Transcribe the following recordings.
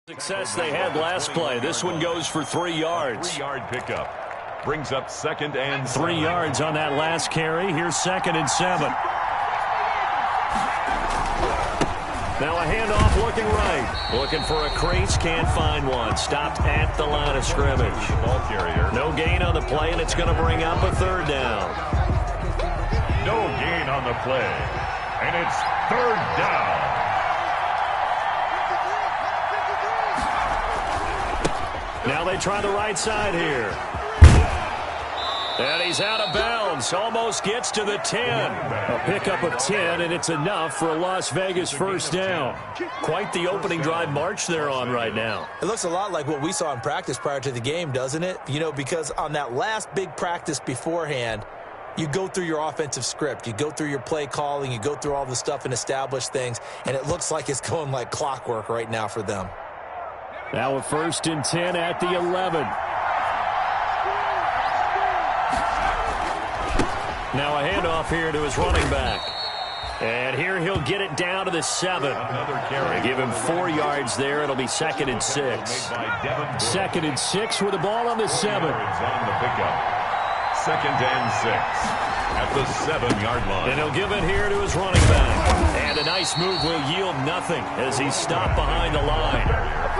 Success they had last play. This one goes for 3 yards. 3-yard pickup. Brings up 2nd and 3 yards on that last carry. Here's 2nd and 7. Now a handoff looking right. Looking for a crease. Can't find one. Stopped at the line of scrimmage. Ball carrier. No gain on the play, and it's going to bring up a 3rd down. No gain on the play. And it's 3rd down. Now they try the right side here. And he's out of bounds. Almost gets to the 10. A pickup of 10, and it's enough for a Las Vegas 1st down. Quite the opening drive march they're on right now. It looks a lot like what we saw in practice prior to the game, doesn't it? You know, because on that last big practice beforehand, you go through your offensive script. You go through your play calling. You go through all the stuff and establish things. And it looks like it's going like clockwork right now for them. Now a 1st and 10 at the 11. Now a handoff here to his running back. And here he'll get it down to the 7. They give him 4 yards there. It'll be 2nd and 6. 2nd and 6 with the ball on the 7. On the pickup. 2nd and 6 at the 7-yard line. And he'll give it here to his running back. And a nice move will yield nothing as he's stopped behind the line.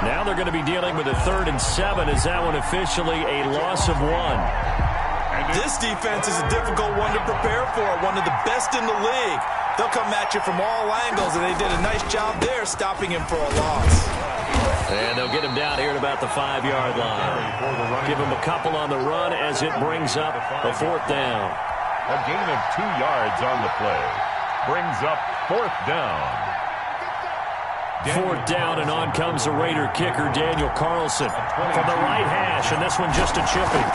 Now they're going to be dealing with a 3rd and 7. Is that one officially a loss of 1? This defense is a difficult one to prepare for, one of the best in the league. They'll come at you from all angles, and they did a nice job there stopping him for a loss. And they'll get him down here at about the 5-yard line. Give him a couple on the run as it brings up a 4th down. A gain of 2 yards on the play. Brings up 4th down. 4th down, and on comes the Raider kicker, Daniel Carlson, from the right hash, and this one just a chipping.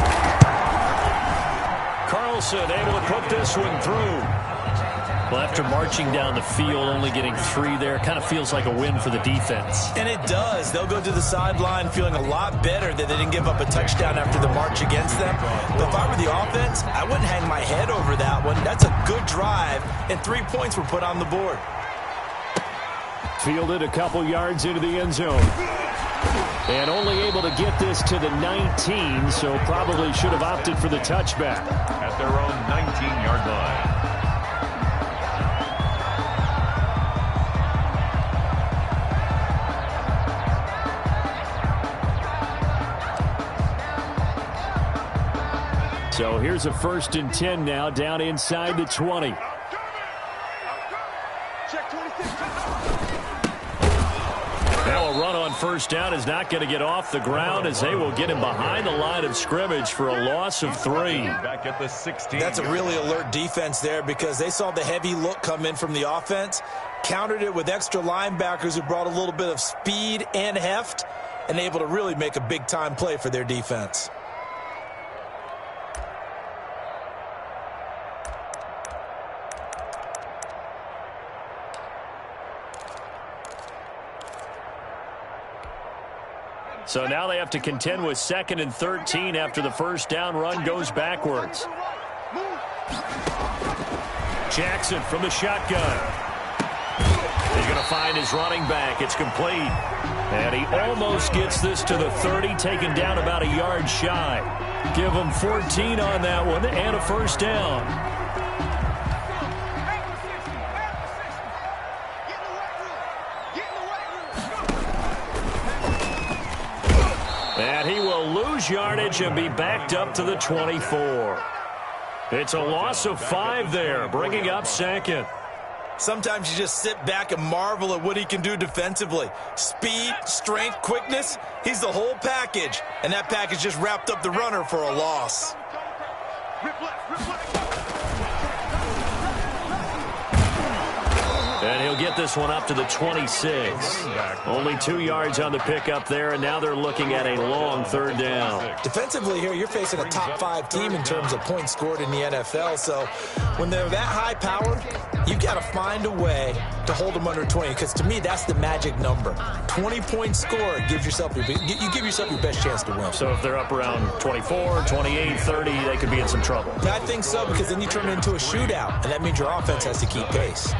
Carlson able to put this one through. Well, after marching down the field, only getting 3 there, kind of feels like a win for the defense. And it does. They'll go to the sideline feeling a lot better that they didn't give up a touchdown after the march against them. But if I were the offense, I wouldn't hang my head over that one. That's a good drive, and 3 points were put on the board. Fielded a couple yards into the end zone. And only able to get this to the 19, so probably should have opted for the touchback. At their own 19-yard line. So here's a 1st and 10 now, down inside the 20. Now a run on 1st down is not going to get off the ground as they will get him behind the line of scrimmage for a loss of 3. Back at the 16. That's a really alert defense there because they saw the heavy look come in from the offense, countered it with extra linebackers who brought a little bit of speed and heft, and able to really make a big-time play for their defense. So now they have to contend with 2nd and 13 after the 1st down run goes backwards. Jackson from the shotgun. He's going to find his running back. It's complete. And he almost gets this to the 30, taken down about a yard shy. Give him 14 on that one and a 1st down. And he will lose yardage and be backed up to the 24. It's a loss of 5 there, bringing up 2nd. Sometimes you just sit back and marvel at what he can do defensively. Speed, strength, quickness, he's the whole package. And that package just wrapped up the runner for a loss. And he'll get this one up to the 26. Only 2 yards on the pickup there, and now they're looking at a long 3rd down. Defensively here, you're facing a top-5 team in terms of points scored in the NFL. So when they're that high-powered, you've got to find a way to hold them under 20. Because to me, that's the magic number. 20 points scored gives yourself you give yourself your best chance to win. So if they're up around 24, 28, 30, they could be in some trouble. I think so, because then you turn it into a shootout, and that means your offense has to keep pace.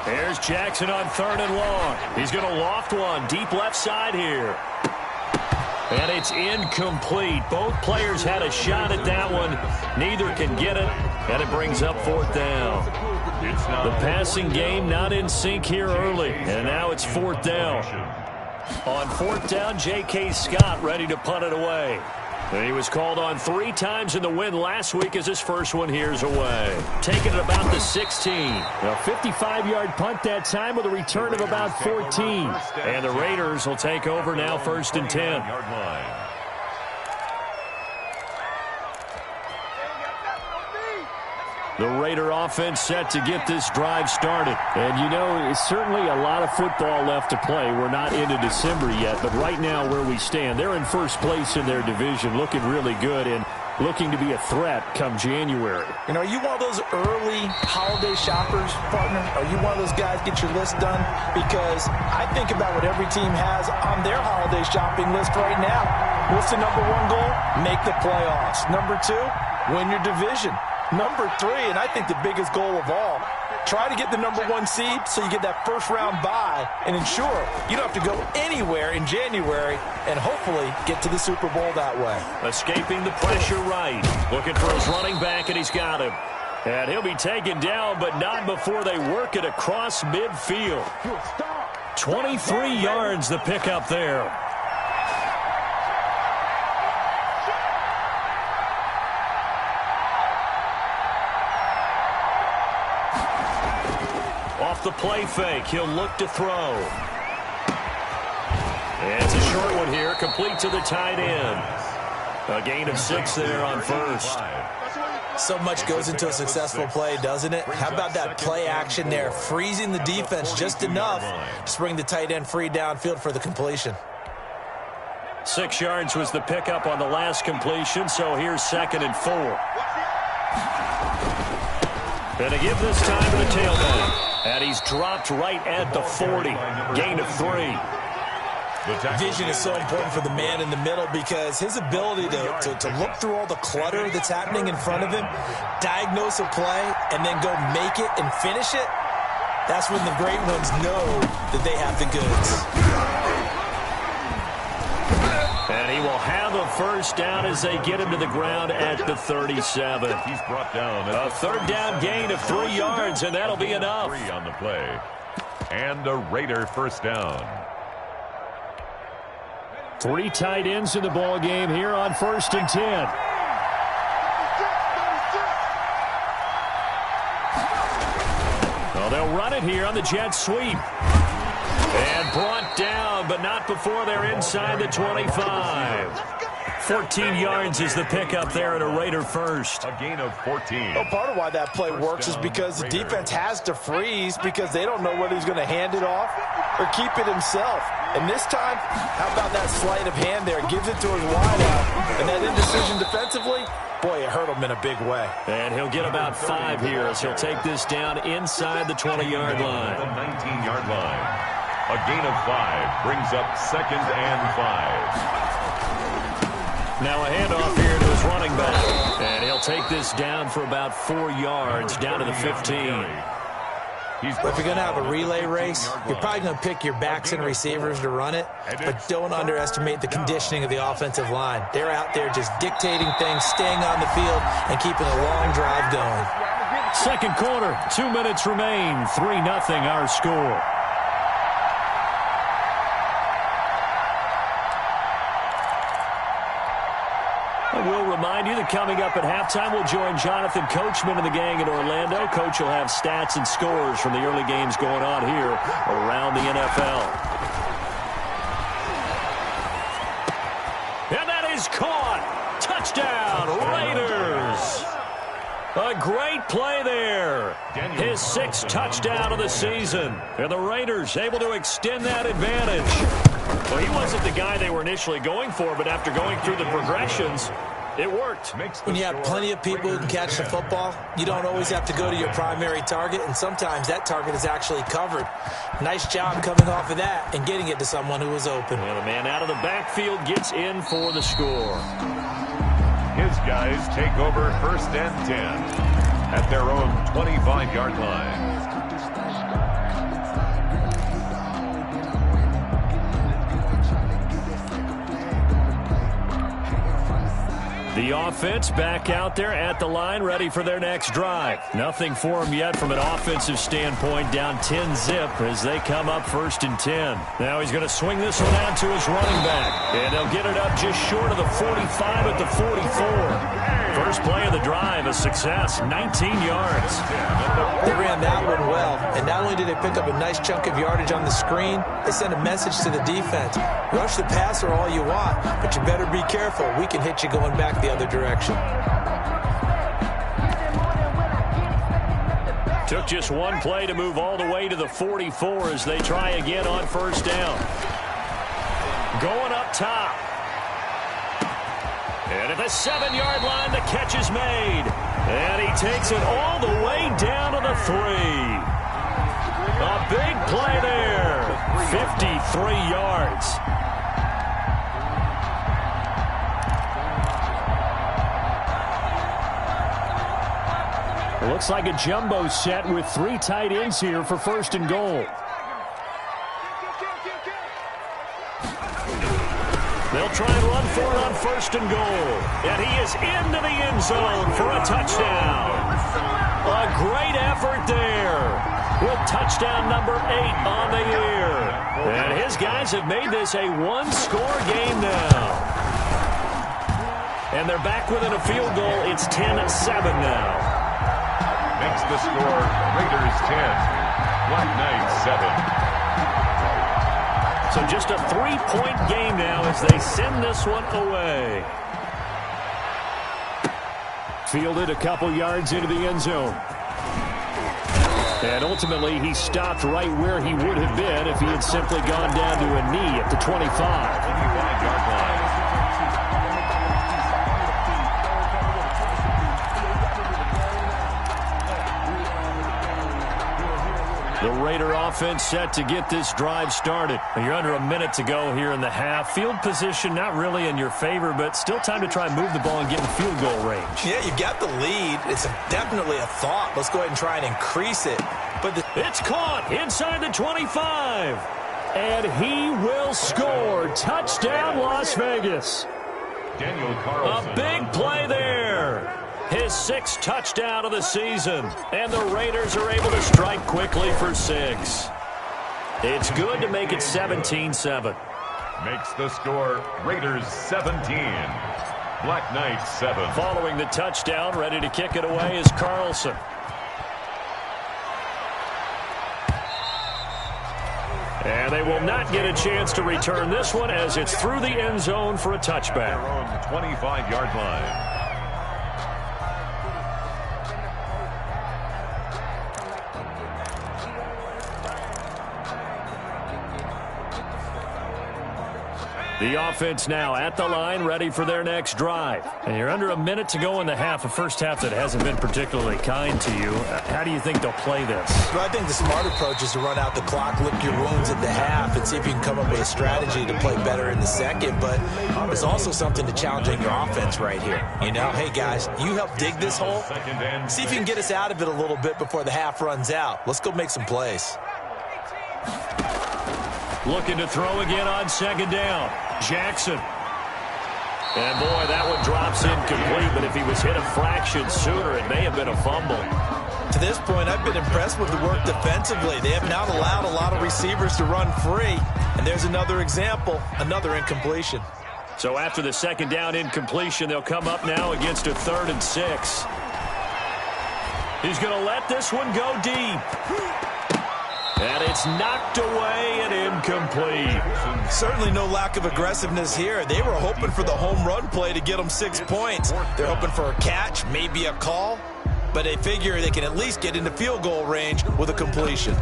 Here's Jackson on 3rd and long. He's going to loft one deep left side here. And it's incomplete. Both players had a shot at that one. Neither can get it, and it brings up 4th down. The passing game not in sync here early, and now it's 4th down. On 4th down, J.K. Scott ready to punt it away. And he was called on 3 times in the win last week as his first one here's away. Taking it about the 16. A 55-yard punt that time with a return of about 14. And the Raiders will take over now 1st and 10. The Raider offense set to get this drive started. And, you know, it's certainly a lot of football left to play. We're not into December yet, but right now where we stand, they're in first place in their division, looking really good and looking to be a threat come January. You know, are you one of those early holiday shoppers, partner? Are you one of those guys get your list done? Because I think about what every team has on their holiday shopping list right now. What's the number 1 goal? Make the playoffs. Number 2, win your division. Number 3, and I think the biggest goal of all, try to get the number 1 seed so you get that first-round bye and ensure you don't have to go anywhere in January and hopefully get to the Super Bowl that way. Escaping the pressure right. Looking for his running back, and he's got him. And he'll be taken down, but not before they work it across midfield. 23 yards the pickup there. Off the play fake, he'll look to throw. And it's a short one here, complete to the tight end. A gain of 6 there on 1st. So much goes into a successful play, doesn't it? How about that play action there, freezing the defense just enough to bring the tight end free downfield for the completion. 6 yards was the pickup on the last completion, so here's 2nd and 4. And to give this time to the tailback. And he's dropped right at the 40. Gain of 3. Vision is so important for the man in the middle because his ability to look through all the clutter that's happening in front of him, diagnose a play, and then go make it and finish it, that's when the great ones know that they have the goods. And he will have a first down as they get him to the ground at the 37. He's brought down a 3rd down gain of 3 yards, and that'll be enough. 3 on the play. And a Raider first down. 3 tight ends in the ball game here on 1st and 10. Well, they'll run it here on the jet sweep. And brought down, but not before they're inside the 25. 14 yards is the pickup there at a Raider first. A gain of 14. Well, part of why that play works is because the defense has to freeze because they don't know whether he's going to hand it off or keep it himself. And this time, how about that sleight of hand there? Gives it to his wideout. And that indecision defensively, boy, it hurt him in a big way. And he'll get about 5 here as he'll take this down inside the 20-yard line. The 19-yard line. A gain of 5 brings up 2nd and 5. Now a handoff here to his running back. And he'll take this down for about 4 yards, down to the 15. If you're going to have a relay race, you're probably going to pick your backs and receivers to run it, but don't underestimate the conditioning of the offensive line. They're out there just dictating things, staying on the field, and keeping a long drive going. 2nd quarter, 2 minutes remain, 3-0 our score. We'll remind you that coming up at halftime, we'll join Jonathan Coachman and the gang in Orlando. Coach will have stats and scores from the early games going on here around the NFL. And that is caught. Touchdown, Raiders. A great play there. His 6th touchdown of the season. And the Raiders able to extend that advantage. Well, he wasn't the guy they were initially going for, but after going through the progressions, it worked. When you have plenty of people who can catch the football, you don't always have to go to your primary target, and sometimes that target is actually covered. Nice job coming off of that and getting it to someone who was open. Well, the man out of the backfield gets in for the score. His guys take over 1st and 10 at their own 25-yard line. The offense back out there at the line, ready for their next drive. Nothing for them yet from an offensive standpoint, down 10-zip as they come up 1st and 10. Now he's going to swing this one out to his running back, and they'll get it up just short of the 45 at the 44. First play of the drive, a success, 19 yards. They ran that one well, and not only did they pick up a nice chunk of yardage on the screen, they sent a message to the defense. Rush the passer all you want, but you better be careful. We can hit you going back the other direction. Took just one play to move all the way to the 44 as they try again on 1st down. Going up top. And at the 7-yard line, the catch is made. And he takes it all the way down to the 3. A big play there. 53 yards. It looks like a jumbo set with 3 tight ends here for 1st and goal. They'll try and run for it on 1st and goal. And he is into the end zone for a touchdown. A great effort there with touchdown number 8 on the year. And his guys have made this a one-score game now. And they're back within a field goal. It's 10-7 now. Makes the score Raiders 10, Black Knights 7. So just a 3-point game now as they send this one away. Fielded a couple yards into the end zone. And ultimately, he stopped right where he would have been if he had simply gone down to a knee at the 25. 25-yard line. The Raider offense set to get this drive started. You're under a minute to go here in the half. Field position not really in your favor, but still time to try and move the ball and get in field goal range. Yeah, you've got the lead. It's definitely a thought. Let's go ahead and try and increase it. But it's caught inside the 25. And he will score. Touchdown, Las Vegas. Daniel Carlson. A big play there. His 6th touchdown of the season. And the Raiders are able to strike quickly for 6. It's good to make it 17-7. Makes the score Raiders 17, Black Knights 7. Following the touchdown, ready to kick it away is Carlson. And they will not get a chance to return this one as it's through the end zone for a touchback. Their own 25-yard line. The offense now at the line, ready for their next drive. And you're under a minute to go in the half, a first half that hasn't been particularly kind to you. How do you think they'll play this? Well, I think the smart approach is to run out the clock, lick your wounds at the half, and see if you can come up with a strategy to play better in the second. But there's also something to challenging your offense right here. You know, hey, guys, you help dig this hole. See if you can get us out of it a little bit before the half runs out. Let's go make some plays. Looking to throw again on 2nd down. Jackson. And boy, that one drops incomplete, but if he was hit a fraction sooner, it may have been a fumble. To this point, I've been impressed with the work defensively. They have not allowed a lot of receivers to run free. And there's another example, another incompletion. So after the 2nd down incompletion, they'll come up now against a 3rd and 6. He's going to let this one go deep. And it's knocked away and incomplete. Certainly no lack of aggressiveness here. They were hoping for the home run play to get them 6 points. They're hoping for a catch, maybe a call, but they figure they can at least get into field goal range with a completion.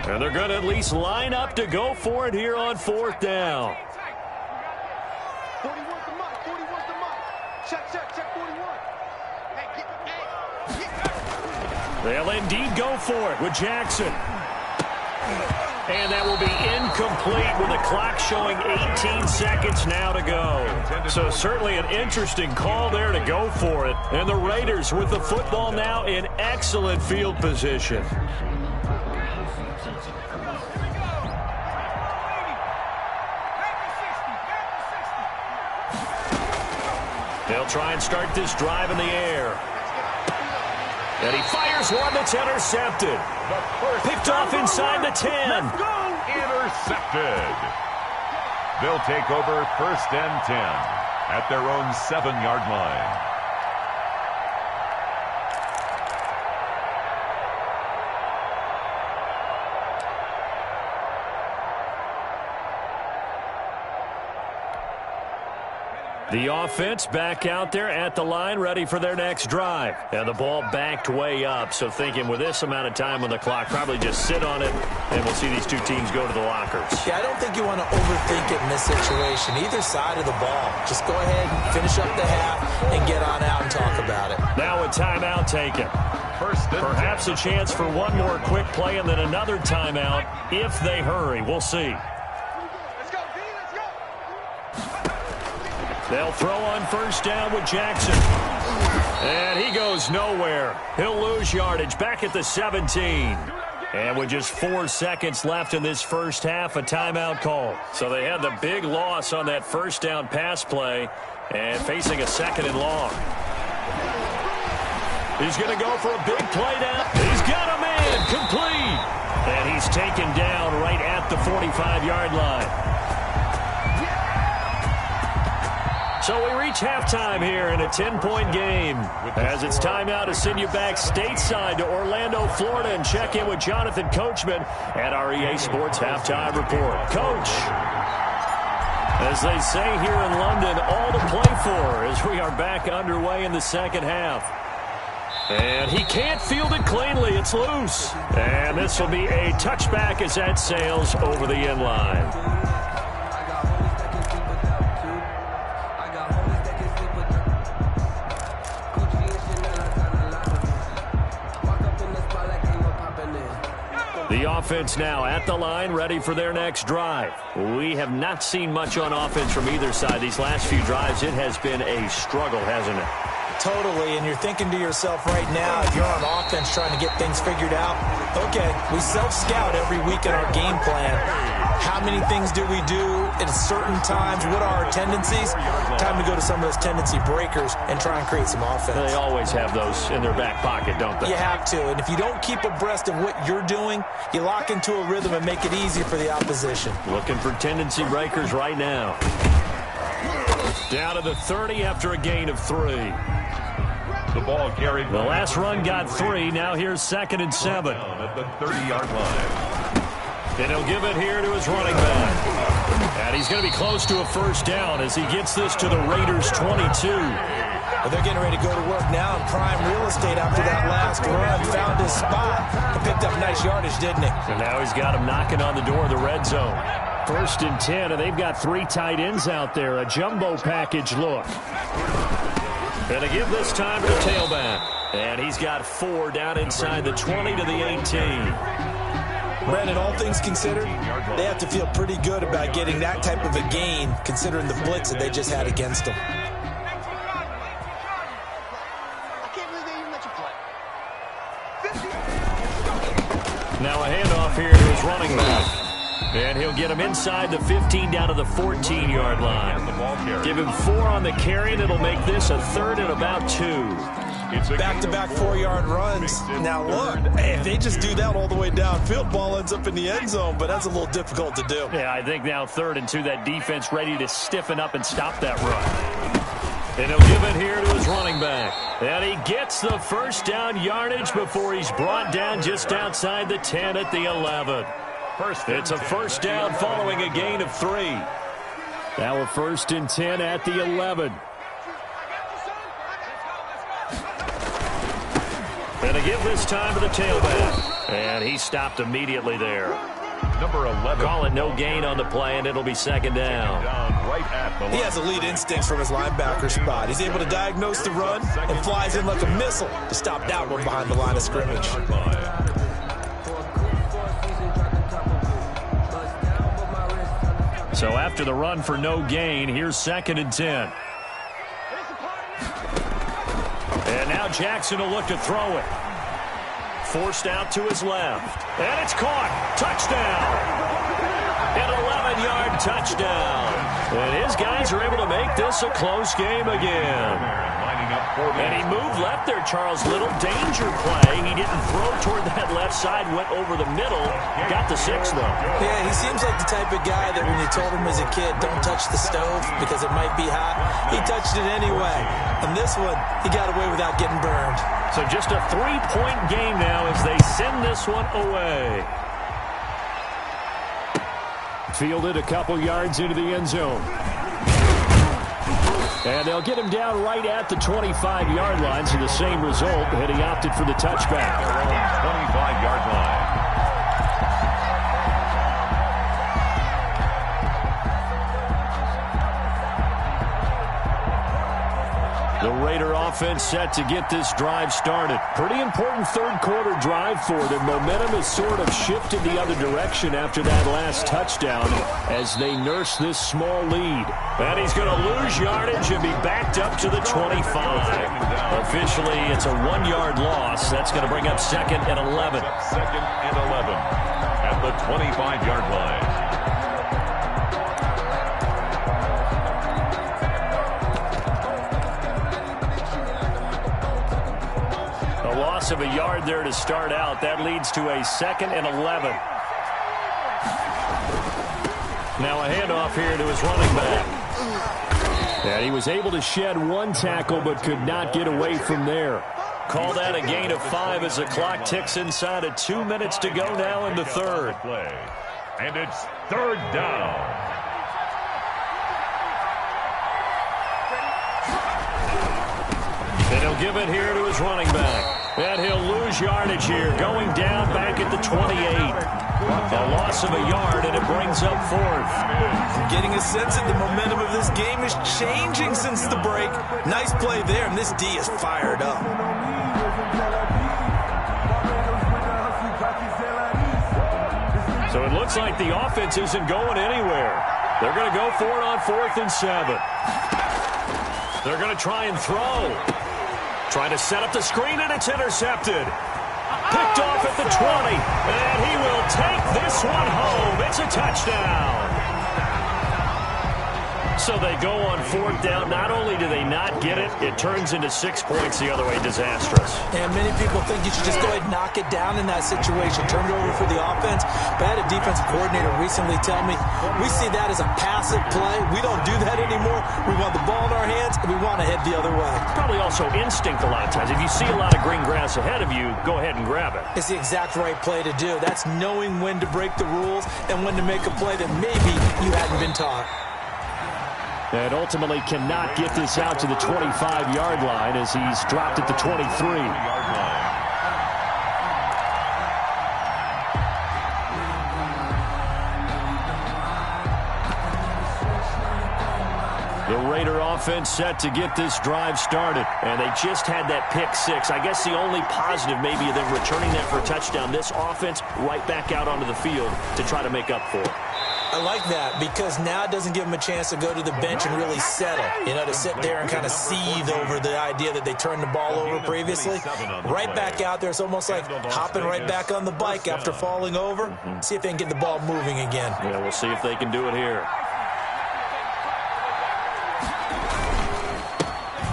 And they're going to at least line up to go for it here on 4th down. 41's the mark. 41's the mark. Check 41. They'll indeed go for it with Jackson. And that will be incomplete with the clock showing 18 seconds now to go. So certainly an interesting call there to go for it. And the Raiders with the football now in excellent field position. They'll try and start this drive in the air. And he fires one that's intercepted. Picked off inside the 10. Intercepted. They'll take over 1st and 10 at their own 7-yard line. The offense back out there at the line, ready for their next drive. And the ball backed way up, so thinking with this amount of time on the clock, probably just sit on it, and we'll see these two teams go to the lockers. Yeah, I don't think you want to overthink it in this situation, either side of the ball. Just go ahead and finish up the half and get on out and talk about it. Now a timeout taken. Perhaps a chance for one more quick play and then another timeout if they hurry. We'll see. They'll throw on 1st down with Jackson. And he goes nowhere. He'll lose yardage back at the 17. And with just 4 seconds left in this first half, a timeout call. So they had the big loss on that 1st down pass play and facing a 2nd and long. He's going to go for a big play now. He's got a man complete. And he's taken down right at the 45-yard line. So we reach halftime here in a 10-point game. As it's time now to send you back stateside to Orlando, Florida, and check in with Jonathan Coachman at our EA Sports Halftime Report. Coach, as they say here in London, all to play for as we are back underway in the second half. And he can't field it cleanly. It's loose. And this will be a touchback as that sails over the end line. The offense now at the line, ready for their next drive. We have not seen much on offense from either side. These last few drives, it has been a struggle, hasn't it? Totally, and you're thinking to yourself right now, if you're on offense trying to get things figured out, okay, we self-scout every week in our game plan. How many things do we do at certain times? What are our tendencies? Time to go to some of those tendency breakers and try and create some offense. They always have those in their back pocket, don't they? You have to, and if you don't keep abreast of what you're doing, you lock into a rhythm and make it easy for the opposition. Looking for tendency breakers right now. Down to the 30 after a gain of 3. The ball carried. The last run got 3. Now here's 2nd and 7. At the 30-yard line. And he'll give it here to his running back. And he's going to be close to a 1st down as he gets this to the Raiders' 22. Well, they're getting ready to go to work now in prime real estate after that last run. Found his spot and picked up nice yardage, didn't he? And now he's got him knocking on the door of the red zone. 1st and 10, and they've got 3 tight ends out there. A jumbo package look. And to give this time to the tailback. And he's got 4 down inside the 20 to the 18. Brandon, all things considered, they have to feel pretty good about getting that type of a gain, considering the blitz that they just had against them. I can't believe they even let you play. Now a handoff here to his running back. And he'll get him inside the 15 down to the 14-yard line. Give him 4 on the carry, and it'll make this a 3rd and about 2. Back-to-back 4-yard runs. Now look, if they just do that all the way downfield, ball ends up in the end zone, but that's a little difficult to do. Yeah, I think now 3rd and 2, that defense ready to stiffen up and stop that run. And he'll give it here to his running back. And he gets the 1st down yardage before he's brought down just outside the 10 at the 11. It's a 1st down following a gain of 3. Now a 1st and 10 at the 11. And to give this time to the tailback. And he stopped immediately there. Number 11. Call it no gain on the play, and it'll be 2nd down. Right at the line. He has elite instincts from his linebacker spot. He's able to diagnose the run and flies in like a missile to stop that one behind the line of scrimmage. So after the run for no gain, here's 2nd and 10. And now Jackson will look to throw it. Forced out to his left. And it's caught. Touchdown. An 11-yard touchdown. And his guys are able to make this a close game again. And he moved left there, Charles. Little danger play. He didn't throw toward that left side, went over the middle. Got the 6, though. Yeah, he seems like the type of guy that when you told him as a kid, don't touch the stove because it might be hot, he touched it anyway. And this one, he got away without getting burned. So just a 3-point game now as they send this one away. Fielded a couple yards into the end zone. And they'll get him down right at the 25-yard line, so the same result, and he opted for the touchback. 25-yard line. The Raider offense set to get this drive started. Pretty important third-quarter drive for them. Momentum has sort of shifted the other direction after that last touchdown as they nurse this small lead. And he's going to lose yardage and be backed up to the 25. Officially, it's a 1-yard loss. That's going to bring up 2nd and 11. 2nd and 11 at the 25-yard line. Loss of a yard there to start out. That leads to a 2nd and 11. Now a handoff here to his running back. And he was able to shed 1 tackle but could not get away from there. Call that a gain of 5 as the clock ticks inside of 2 minutes to go now in the third. And it's 3rd down. And he'll give it here to his running back. And he'll lose yardage here, going down back at the 28. A loss of a yard, and it brings up 4th. Getting a sense that the momentum of this game is changing since the break. Nice play there, and this D is fired up. So it looks like the offense isn't going anywhere. They're going to go for it on 4th and 7. They're going to try and throw. Trying to set up the screen, and it's intercepted. Picked off at the 20, and he will take this one home. It's a touchdown. So they go on 4th down. Not only do they not get it, it turns into 6 points the other way. Disastrous. And many people think you should just go ahead and knock it down in that situation. Turn it over for the offense. But I had a defensive coordinator recently tell me, we see that as a passive play. We don't do that anymore. We want the ball in our hands, and we want to head the other way. Probably also instinct a lot of times. If you see a lot of green grass ahead of you, go ahead and grab it. It's the exact right play to do. That's knowing when to break the rules and when to make a play that maybe you hadn't been taught. And ultimately cannot get this out to the 25-yard line as he's dropped at the 23. The Raider offense set to get this drive started. And they just had that pick 6. I guess the only positive maybe of them returning that for a touchdown. This offense right back out onto the field to try to make up for it. I like that because now it doesn't give them a chance to go to the bench and really settle. You know, to sit there and kind of seethe over the idea that they turned the ball over previously. Right back out there. It's almost like hopping right back on the bike after falling over. See if they can get the ball moving again. Yeah, we'll see if they can do it here.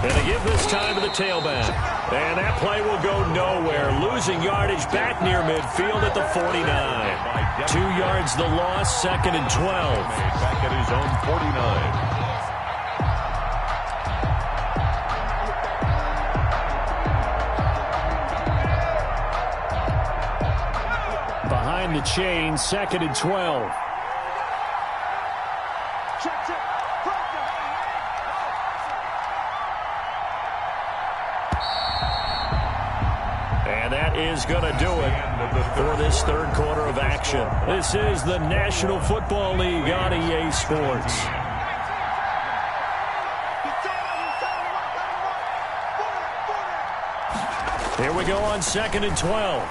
And they give this time to the tailback. And that play will go nowhere. Losing yardage back near midfield at the 49. 2 yards the loss, 2nd and 12. Back at his own 49. Behind the chain, 2nd and 12. And that is going to do it for this third quarter of action. This is the National Football League on EA Sports. Here we go on 2nd and 12.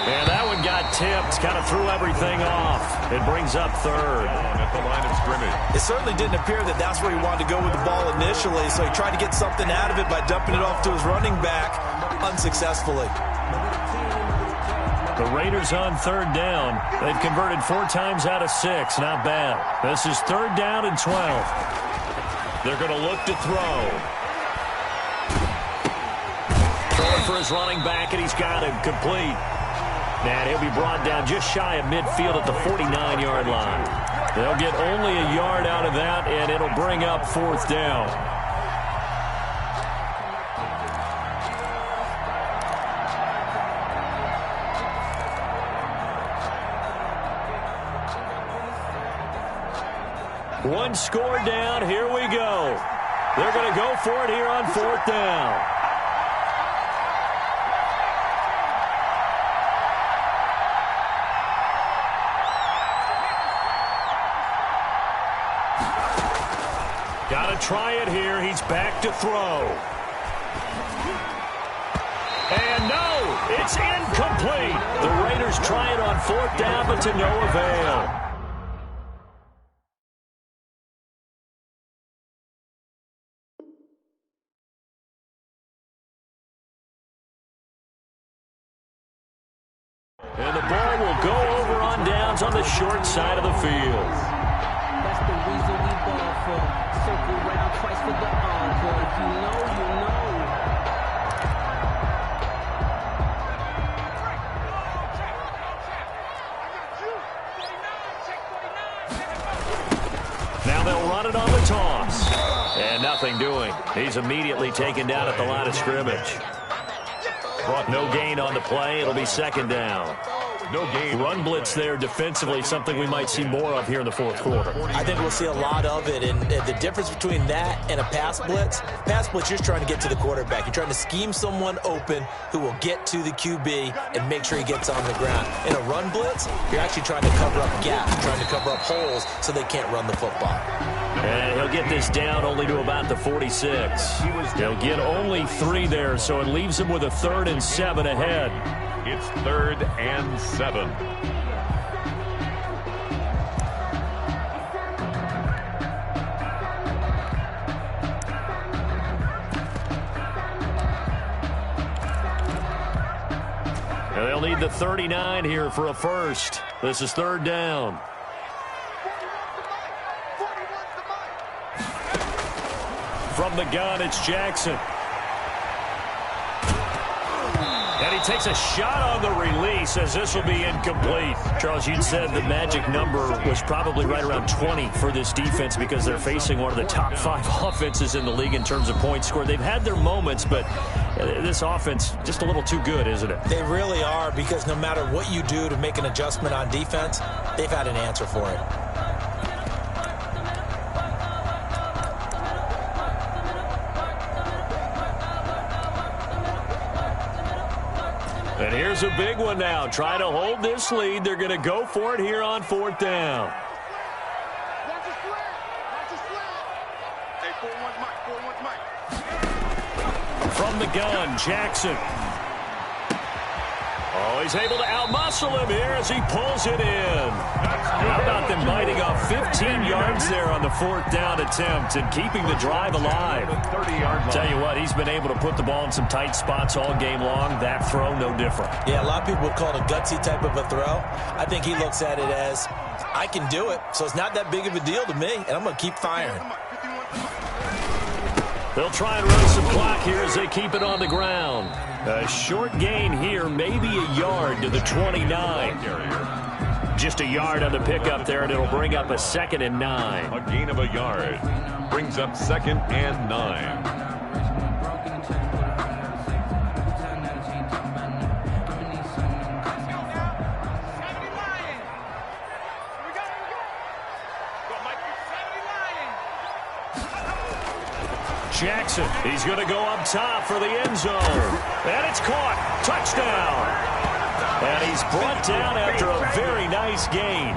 And that one got tipped, kind of threw everything off. It brings up 3rd. At the line of scrimmage. It certainly didn't appear that that's where he wanted to go with the ball initially, so he tried to get something out of it by dumping it off to his running back unsuccessfully. The Raiders on third down. They've converted 4 times out of 6. Not bad. This is third down and 12. They're going to look to throw. Throwing for his running back, and he's got him complete. And he'll be brought down just shy of midfield at the 49-yard line. They'll get only a yard out of that, and it'll bring up fourth down. One score down. Here we go. They're going to go for it here on fourth down. Got to try it here. He's back to throw. And no, it's incomplete. The Raiders try it on fourth down, but to no avail. And the ball will go over on downs on the short side of the field. That's the reason we ball for. Circle round twice for the encore. If you know, you know. Now they'll run it on the toss. And nothing doing. He's immediately taken down at the line of scrimmage. No gain on the play. It'll be second down. No gain. Run blitz there defensively, something we might see more of here in the fourth quarter. I think we'll see a lot of it, and the difference between that and a pass blitz, you're just trying to get to the quarterback. You're trying to scheme someone open who will get to the QB and make sure he gets on the ground. In a run blitz, you're actually trying to cover up gaps, trying to cover up holes so they can't run the football. And he'll get this down only to about the 46. He'll get only 3 there, so it leaves him with a 3rd and 7 ahead. It's 3rd and 7. And they'll need the 39 here for a first. This is third down. From the gun, it's Jackson. And he takes a shot on the release as this will be incomplete. Charles, you'd said the magic number was probably right around 20 for this defense because they're facing one of the top 5 offenses in the league in terms of points scored. They've had their moments, but this offense just a little too good, isn't it? They really are, because no matter what you do to make an adjustment on defense, they've had an answer for it. And here's a big one now. Try to hold this lead. They're going to go for it here on fourth down. Watch the slant. Watch the slant. Hey, 4-1 Mike. From the gun, Jackson. Oh, he's able to outmuscle him here as he pulls it in. How about them biting off 15 yards there on the fourth down attempt and keeping the drive alive? Tell you what, he's been able to put the ball in some tight spots all game long. That throw, no different. Yeah, a lot of people would call it a gutsy type of a throw. I think he looks at it as, I can do it, so it's not that big of a deal to me, and I'm going to keep firing. They'll try and run some clock here as they keep it on the ground. A short gain here, maybe a yard to the 29. Just a yard on the pickup there, and it'll bring up a 2nd and 9. A gain of a yard brings up 2nd and 9. Jackson, he's going to go up top for the end zone. And it's caught. Touchdown. And he's brought down after a very nice gain.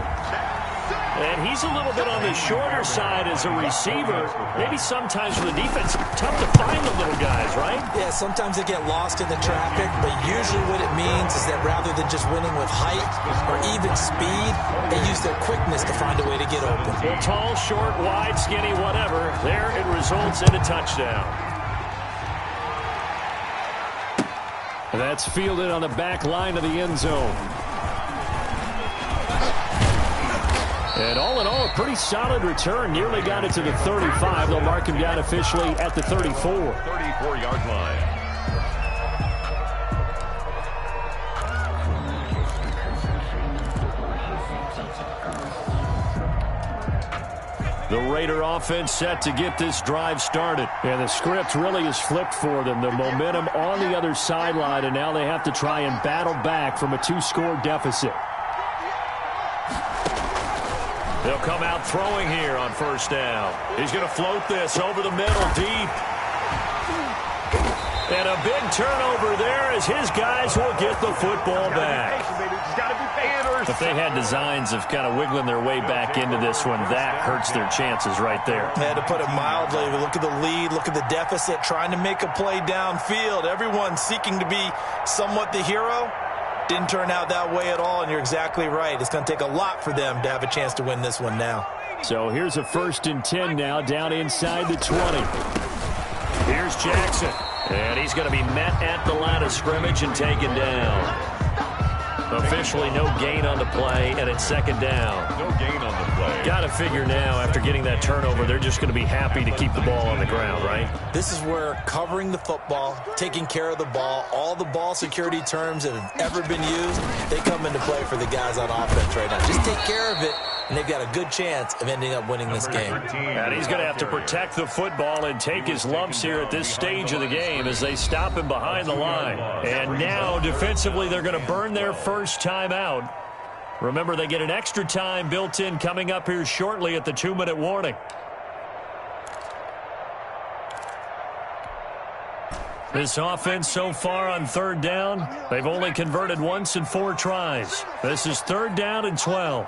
And he's a little bit on the shorter side as a receiver. Maybe sometimes for the defense, tough to find the little guys, right? Yeah, sometimes they get lost in the traffic, but usually what it means is that rather than just winning with height or even speed, they use their quickness to find a way to get open. Well, tall, short, wide, skinny, whatever. There it results in a touchdown. That's fielded on the back line of the end zone. And all in all, a pretty solid return. Nearly got it to the 35. They'll mark him down officially at the 34. 34-yard line. The Raider offense set to get this drive started. And the script really is flipped for them. The momentum on the other sideline, and now they have to try and battle back from a 2-score deficit. They'll come out throwing here on first down. He's going to float this over the middle deep. And a big turnover there as his guys will get the football back. If they had designs of kind of wiggling their way back into this one, that hurts their chances right there. Had to put it mildly. Look at the lead. Look at the deficit. Trying to make a play downfield. Everyone seeking to be somewhat the hero. Didn't turn out that way at all, and you're exactly right. It's going to take a lot for them to have a chance to win this one now. So here's a 1st and 10 now, down inside the 20. Here's Jackson. And he's going to be met at the line of scrimmage and taken down. Officially no gain on the play, and it's 2nd down. No gain on the play. Got to figure now, after getting that turnover, they're just going to be happy to keep the ball on the ground, right? This is where covering the football, taking care of the ball, all the ball security terms that have ever been used, they come into play for the guys on offense right now. Just take care of it, and they've got a good chance of ending up winning this game. And he's going to have to protect the football and take his lumps here at this stage of the game as they stop him behind the line. And now, defensively, they're going to burn their first time out. Remember, they get an extra time built in coming up here shortly at the 2-minute warning. This offense so far on 3rd down, they've only converted once in 4 tries. This is 3rd down and 12.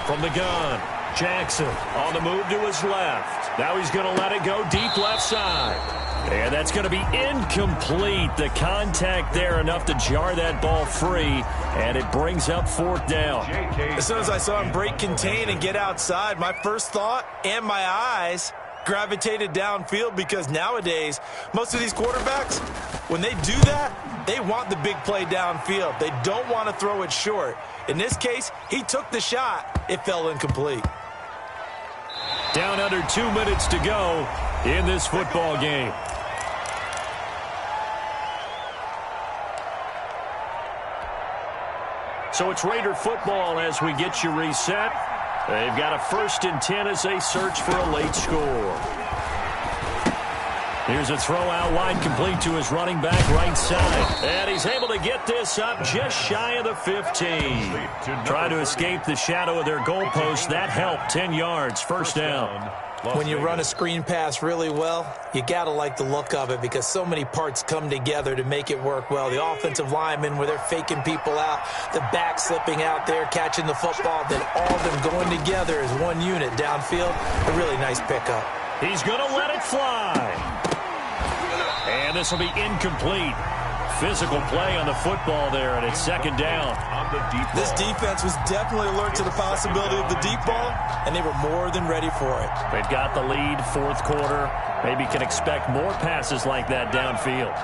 From the gun, Jackson on the move to his left. Now he's going to let it go deep left side. And that's going to be incomplete. The contact there enough to jar that ball free, and it brings up 4th down. As soon as I saw him break contain and get outside, my first thought and my eyes gravitated downfield, because nowadays, most of these quarterbacks, when they do that, they want the big play downfield. They don't want to throw it short. In this case, he took the shot. It fell incomplete. Down under 2 minutes to go in this football game. So it's Raider football as we get you reset. They've got a 1st and 10 as they search for a late score. Here's a throw out wide, complete to his running back right side. And he's able to get this up just shy of the 15. Trying to escape the shadow of their goalpost. That helped. 10 yards, 1st down. When you run a screen pass really well, you got to like the look of it, because so many parts come together to make it work well. The offensive linemen, where they're faking people out, the back slipping out there, catching the football, then all of them going together as one unit downfield. A really nice pickup. He's going to let it fly. And this will be incomplete. Physical play on the football there, and it's 2nd down. This defense was definitely alert to the possibility of the deep ball, and they were more than ready for it. They've got the lead, 4th quarter. Maybe can expect more passes like that downfield.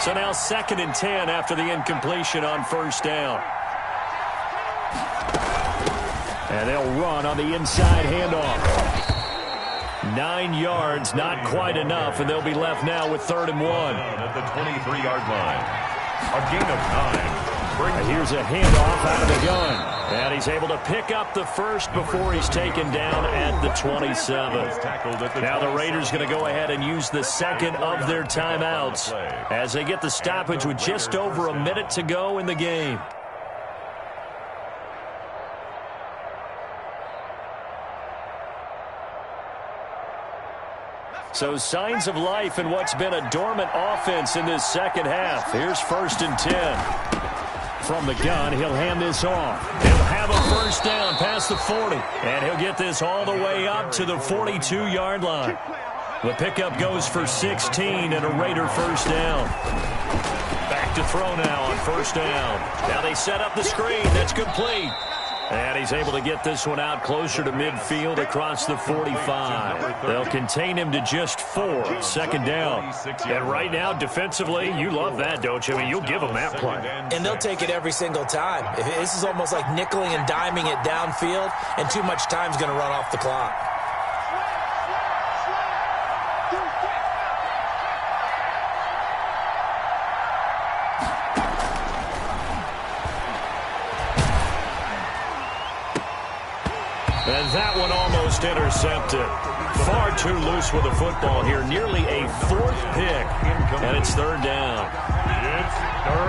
So now 2nd and 10 after the incompletion on 1st down. And they'll run on the inside handoff. 9 yards, not quite enough, and they'll be left now with 3rd and 1. At the 23-yard line. A gain of 9. Here's a handoff out of the gun. And he's able to pick up the 1st before he's taken down at the 27. Now the Raiders going to go ahead and use the 2nd of their timeouts as they get the stoppage with just over a minute to go in the game. So signs of life in what's been a dormant offense in this 2nd half. Here's 1st and 10. From the gun, he'll hand this off. He'll have a 1st down past the 40. And he'll get this all the way up to the 42-yard line. The pickup goes for 16 and a Raider 1st down. Back to throw now on 1st down. Now they set up the screen. That's complete. And he's able to get this one out closer to midfield across the 45. They'll contain him to just 4. Second down. And right now, defensively, you love that, don't you? I mean, you'll give them that play. And they'll take it every single time. This is almost like nickeling and diming it downfield, and too much time's going to run off the clock. And that one almost intercepted. Far too loose with the football here. Nearly a 4th pick. And it's 3rd down.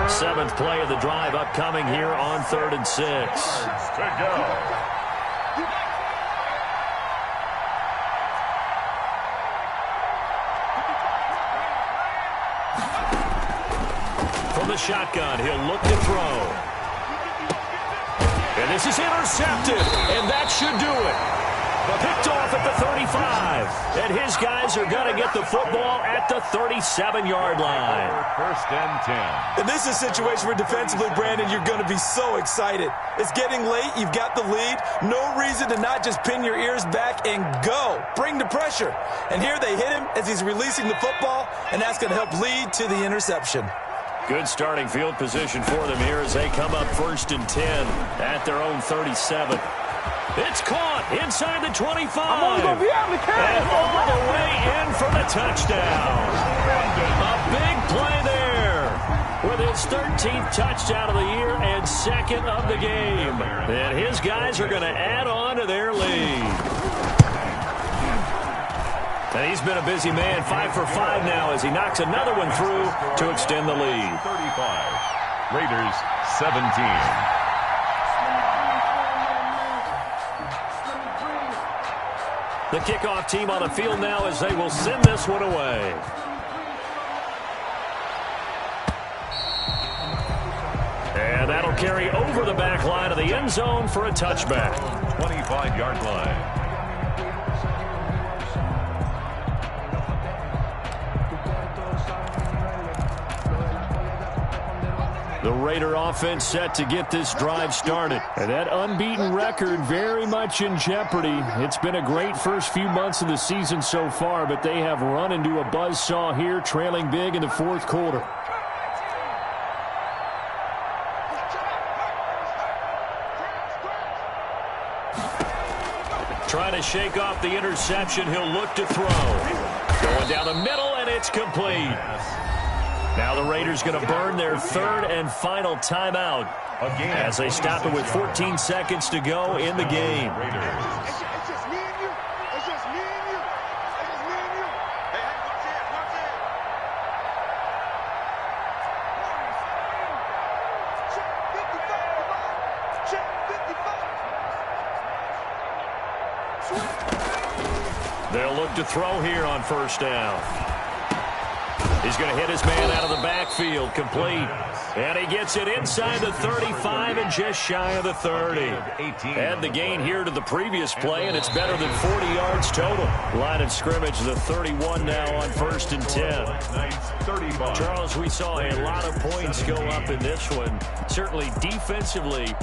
7th play of the drive upcoming here on 3rd and 6. To go. From the shotgun, he'll look to throw. And this is intercepted, and that should do it. Picked off at the 35. And his guys are going to get the football at the 37-yard line. 1st and 10. And this is a situation where defensively, Brandon, you're going to be so excited. It's getting late. You've got the lead. No reason to not just pin your ears back and go. Bring the pressure. And here they hit him as he's releasing the football, and that's going to help lead to the interception. Good starting field position for them here as they come up 1st and 10 at their own 37. It's caught inside the 25. I'm only going to be able to carry and all the way in for the touchdown. A big play there with his 13th touchdown of the year and 2nd of the game. And his guys are going to add on to their lead. And he's been a busy man, 5 for 5 now as he knocks another one through to extend the lead. 35. Raiders 17. The kickoff team on the field now as they will send this one away. And that'll carry over the back line of the end zone for a touchback. 25-yard line. The Raider offense set to get this drive started. And that unbeaten record very much in jeopardy. It's been a great first few months of the season so far, but they have run into a buzzsaw here, trailing big in the 4th quarter. Trying to shake off the interception. He'll look to throw. Going down the middle, and it's complete. Now the Raiders going to burn their 3rd and final timeout as they stop it with 14 seconds to go in the game. It's just me and you. It's just me and you. It's just me and you. Hey, watch it. Watch it. Check 55. They'll look to throw here on 1st down. He's going to hit his man out of the backfield, complete. And he gets it inside the 35 and just shy of the 30. Add the gain here to the previous play, and it's better than 40 yards total. Line of scrimmage, the 31 now on 1st and 10. Charles, we saw a lot of points go up in this one. Certainly defensively.